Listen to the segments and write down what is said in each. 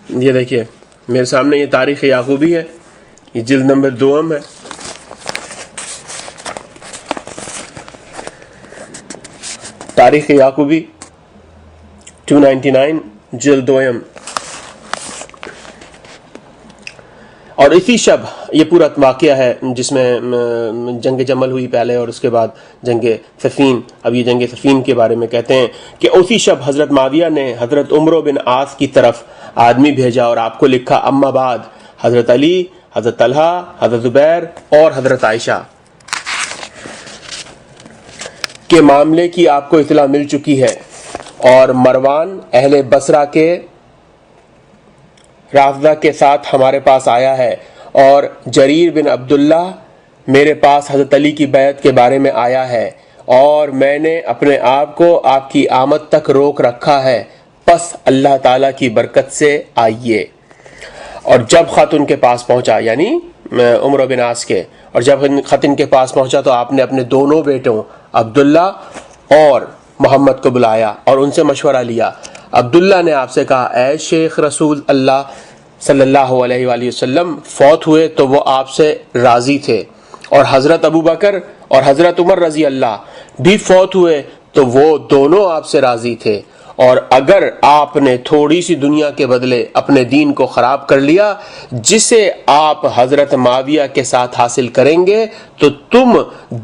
یہ دیکھیے میرے سامنے یہ تاریخ یعقوبی ہے، یہ جلد نمبر 2 ہے۔ تاریخ یعقوبی 299 جلد 2۔ اور اسی شب یہ پورا واقعہ ہے جس میں جنگ جمل ہوئی پہلے اور اس کے بعد جنگ صفین۔ اب یہ جنگ صفین کے بارے میں کہتے ہیں کہ اسی شب حضرت معاویہ نے حضرت عمرو بن عاص کی طرف آدمی بھیجا اور آپ کو لکھا، اما بعد، حضرت علی، حضرت طلحہ، حضرت زبیر اور حضرت عائشہ کے معاملے کی آپ کو اطلاع مل چکی ہے، اور مروان اہل بصرہ کے رافضہ کے ساتھ ہمارے پاس آیا ہے، اور جریر بن عبداللہ میرے پاس حضرت علی کی بیعت کے بارے میں آیا ہے، اور میں نے اپنے آپ کو آپ کی آمد تک روک رکھا ہے، پس اللہ تعالیٰ کی برکت سے آئیے۔ اور جب خط ان کے پاس پہنچا، یعنی عمرو بن عاص کے، اور جب خط ان کے پاس پہنچا تو آپ نے اپنے دونوں بیٹوں عبداللہ اور محمد کو بلایا اور ان سے مشورہ لیا۔ عبداللہ نے آپ سے کہا، اے شیخ رسول اللہ صلی اللہ علیہ وآلہ وسلم فوت ہوئے تو وہ آپ سے راضی تھے، اور حضرت ابوبکر اور حضرت عمر رضی اللہ بھی فوت ہوئے تو وہ دونوں آپ سے راضی تھے، اور اگر آپ نے تھوڑی سی دنیا کے بدلے اپنے دین کو خراب کر لیا جسے آپ حضرت معاویہ کے ساتھ حاصل کریں گے تو تم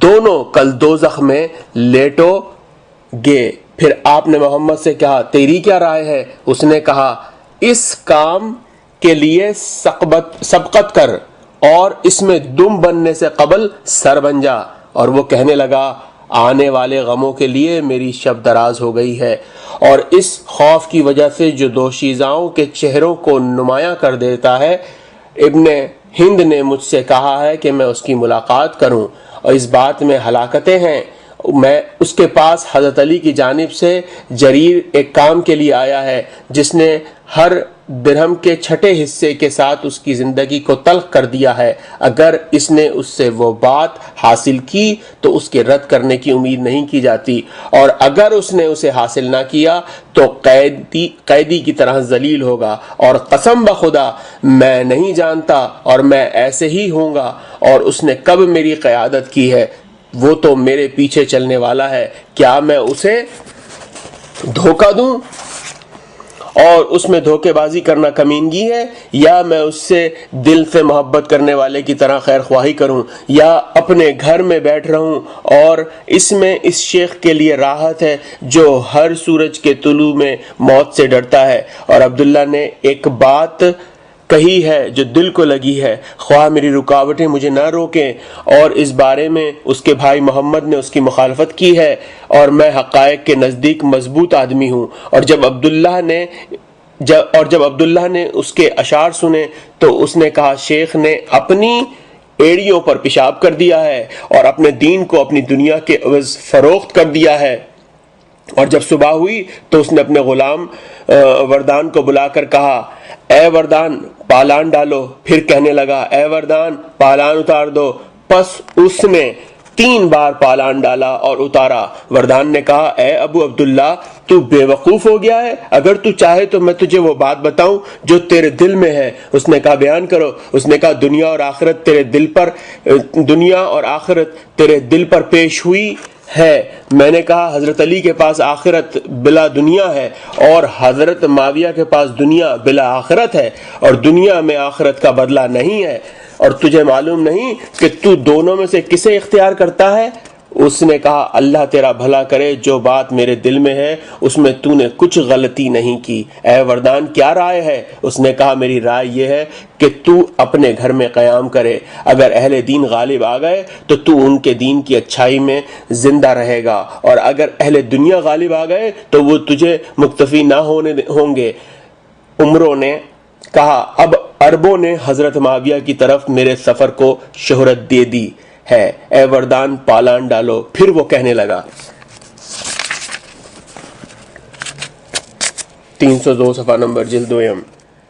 دونوں کل دوزخ میں لیٹو گے۔ پھر آپ نے محمد سے کہا، تیری کیا رائے ہے؟ اس نے کہا، اس کام کے لیے سبقت کر اور اس میں دم بننے سے قبل سر بن جا۔ اور وہ کہنے لگا، آنے والے غموں کے لیے میری شب دراز ہو گئی ہے، اور اس خوف کی وجہ سے جو دوشیزاؤں کے چہروں کو نمایاں کر دیتا ہے، ابن ہند نے مجھ سے کہا ہے کہ میں اس کی ملاقات کروں، اور اس بات میں ہلاکتیں ہیں۔ میں اس کے پاس حضرت علی کی جانب سے جریر ایک کام کے لیے آیا ہے جس نے ہر درہم کے 6 حصے کے ساتھ اس کی زندگی کو تلخ کر دیا ہے۔ اگر اس نے اس سے وہ بات حاصل کی تو اس کے رد کرنے کی امید نہیں کی جاتی، اور اگر اس نے اسے حاصل نہ کیا تو قیدی کی طرح ذلیل ہوگا، اور قسم بخدا میں نہیں جانتا اور میں ایسے ہی ہوں گا، اور اس نے کب میری قیادت کی ہے، وہ تو میرے پیچھے چلنے والا ہے، کیا میں اسے دھوکہ دوں اور اس میں دھوکے بازی کرنا کمینگی ہے، یا میں اس سے دل سے محبت کرنے والے کی طرح خیر خواہی کروں، یا اپنے گھر میں بیٹھ رہوں اور اس میں اس شیخ کے لیے راحت ہے جو ہر سورج کے طلوع میں موت سے ڈرتا ہے۔ اور عبداللہ نے ایک بات کہی ہے جو دل کو لگی ہے، خواہ میری رکاوٹیں مجھے نہ روکیں، اور اس بارے میں اس کے بھائی محمد نے اس کی مخالفت کی ہے، اور میں حقائق کے نزدیک مضبوط آدمی ہوں۔ اور جب عبداللہ نے اس کے اشعار سنے تو اس نے کہا، شیخ نے اپنی ایڑیوں پر پیشاب کر دیا ہے اور اپنے دین کو اپنی دنیا کے عوض فروخت کر دیا ہے۔ اور جب صبح ہوئی تو اس نے اپنے غلام وردان کو بلا کر کہا، اے وردان پالان ڈالو۔ پھر کہنے لگا، اے وردان پالان اتار دو۔ پس اس نے 3 بار پالان ڈالا اور اتارا۔ وردان نے کہا، اے ابو عبداللہ تو بے وقوف ہو گیا ہے، اگر تو چاہے تو میں تجھے وہ بات بتاؤں جو تیرے دل میں ہے۔ اس نے کہا، بیان کرو۔ اس نے کہا، دنیا اور آخرت تیرے دل پر پیش ہوئی ہے۔ میں نے کہا، حضرت علی کے پاس آخرت بلا دنیا ہے، اور حضرت معاویہ کے پاس دنیا بلا آخرت ہے، اور دنیا میں آخرت کا بدلہ نہیں ہے، اور تجھے معلوم نہیں کہ تو دونوں میں سے کسے اختیار کرتا ہے؟ اس نے کہا، اللہ تیرا بھلا کرے، جو بات میرے دل میں ہے اس میں تو نے کچھ غلطی نہیں کی۔ اے وردان کیا رائے ہے؟ اس نے کہا، میری رائے یہ ہے کہ تو اپنے گھر میں قیام کرے، اگر اہل دین غالب آ گئے تو تو ان کے دین کی اچھائی میں زندہ رہے گا، اور اگر اہل دنیا غالب آ گئے تو وہ تجھے مکتفی نہ ہوں گے۔ عمروں نے کہا، اب عربوں نے حضرت معاویہ کی طرف میرے سفر کو شہرت دے دی ہے، اے وردان پالان ڈالو۔ پھر وہ کہنے لگا، 302 صفحہ نمبر جلد 2۔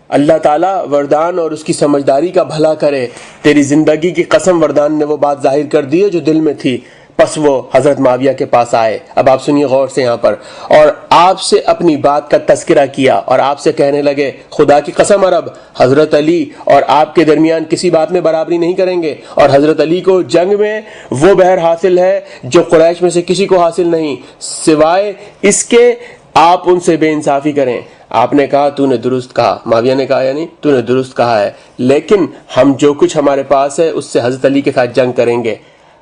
اللہ تعالیٰ وردان اور اس کی سمجھداری کا بھلا کرے، تیری زندگی کی قسم وردان نے وہ بات ظاہر کر دی ہے جو دل میں تھی۔ پس وہ حضرت معاویہ کے پاس آئے. اب آپ سنیے غور سے یہاں پر. اور آپ سے اپنی بات کا تذکرہ کیا اور آپ سے کہنے لگے خدا کی قسم عرب حضرت علی اور آپ کے درمیان کسی بات میں برابری نہیں کریں گے, اور حضرت علی کو جنگ میں وہ بہر حاصل ہے جو قریش میں سے کسی کو حاصل نہیں, سوائے اس کے آپ ان سے بے انصافی کریں. آپ نے کہا تو نے درست کہا, معاویہ نے کہا یعنی تو نے درست کہا ہے, لیکن ہم جو کچھ ہمارے پاس ہے اس سے حضرت علی کے ساتھ جنگ کریں گے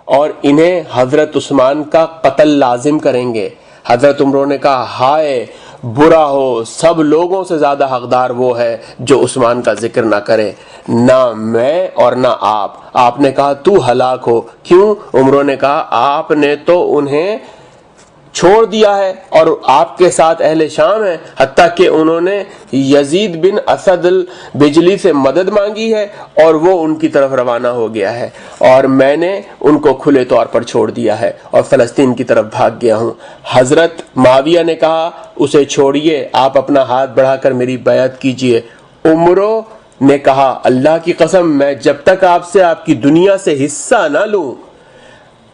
اور انہیں حضرت عثمان کا قتل لازم کریں گے. حضرت عمر نے کہا ہائے برا ہو, سب لوگوں سے زیادہ حقدار وہ ہے جو عثمان کا ذکر نہ کرے, نہ میں اور نہ آپ. آپ نے کہا تو ہلاک ہو. کیوں؟ عمر نے کہا آپ نے تو انہیں چھوڑ دیا ہے اور آپ کے ساتھ اہل شام ہیں, حتیٰ کہ انہوں نے یزید بن اسد البجلی سے مدد مانگی ہے اور وہ ان کی طرف روانہ ہو گیا ہے, اور میں نے ان کو کھلے طور پر چھوڑ دیا ہے اور فلسطین کی طرف بھاگ گیا ہوں. حضرت معاویہ نے کہا اسے چھوڑیے, آپ اپنا ہاتھ بڑھا کر میری بیعت کیجیے. عمرو نے کہا اللہ کی قسم میں جب تک آپ سے آپ کی دنیا سے حصہ نہ لوں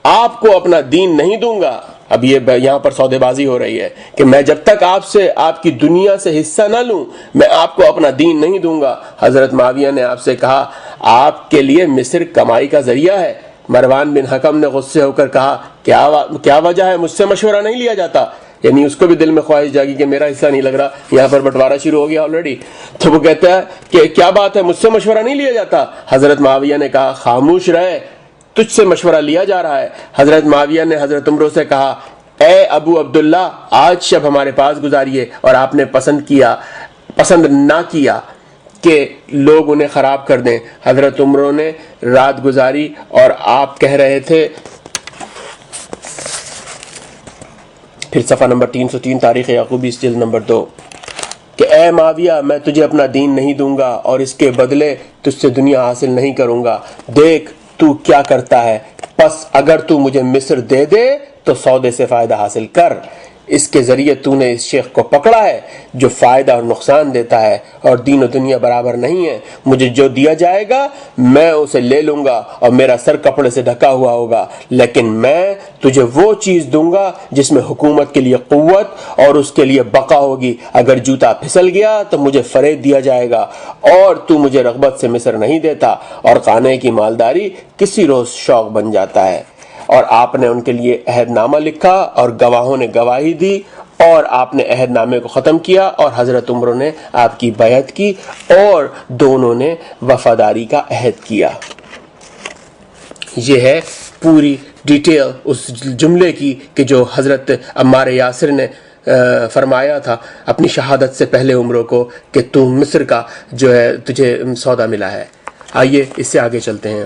آپ کو اپنا دین نہیں دوں گا. اب یہ یہاں پر سودے بازی ہو رہی ہے کہ میں جب تک آپ سے آپ کی دنیا سے حصہ نہ لوں میں آپ کو اپنا دین نہیں دوں گا. حضرت معاویہ نے آپ سے کہا آپ کے لیے مصر کمائی کا ذریعہ ہے. مروان بن حکم نے غصے ہو کر کہا کیا وجہ ہے, مجھ سے مشورہ نہیں لیا جاتا. یعنی اس کو بھی دل میں خواہش جاگی کہ میرا حصہ نہیں لگ رہا, یہاں پر بٹوارا شروع ہو گیا آلریڈی. تو وہ کہتا ہے کہ کیا بات ہے, مجھ سے مشورہ نہیں لیا جاتا. حضرت معاویہ نے کہا خاموش رہے, تجھ سے مشورہ لیا جا رہا ہے. حضرت معاویہ نے حضرت عمرو سے کہا اے ابو عبداللہ آج شب ہمارے پاس گزاریے, اور آپ نے پسند نہ کیا کہ لوگ انہیں خراب کر دیں. حضرت عمرو نے رات گزاری اور آپ کہہ رہے تھے, پھر صفحہ نمبر 303 تاریخ یعقوبی جلد نمبر 2, کہ اے معاویہ میں تجھے اپنا دین نہیں دوں گا اور اس کے بدلے تجھ سے دنیا حاصل نہیں کروں گا. دیکھ تو کیا کرتا ہے, پس اگر تو مجھے مصر دے دے تو سودے سے فائدہ حاصل کر. اس کے ذریعے تو نے اس شیخ کو پکڑا ہے جو فائدہ اور نقصان دیتا ہے, اور دین و دنیا برابر نہیں ہے. مجھے جو دیا جائے گا میں اسے لے لوں گا اور میرا سر کپڑے سے ڈھکا ہوا ہوگا, لیکن میں تجھے وہ چیز دوں گا جس میں حکومت کے لیے قوت اور اس کے لیے بقا ہوگی. اگر جوتا پھسل گیا تو مجھے فریب دیا جائے گا, اور تو مجھے رغبت سے مصر نہیں دیتا, اور خانے کی مالداری کسی روز شوق بن جاتا ہے. اور آپ نے ان کے لیے عہد نامہ لکھا اور گواہوں نے گواہی دی, اور آپ نے عہد نامے کو ختم کیا اور حضرت عمر نے آپ کی بیعت کی اور دونوں نے وفاداری کا عہد کیا. یہ ہے پوری ڈیٹیل اس جملے کی کہ جو حضرت عمار یاسر نے فرمایا تھا اپنی شہادت سے پہلے عمروں کو کہ تو مصر کا جو ہے تجھے سودا ملا ہے. آئیے اس سے آگے چلتے ہیں.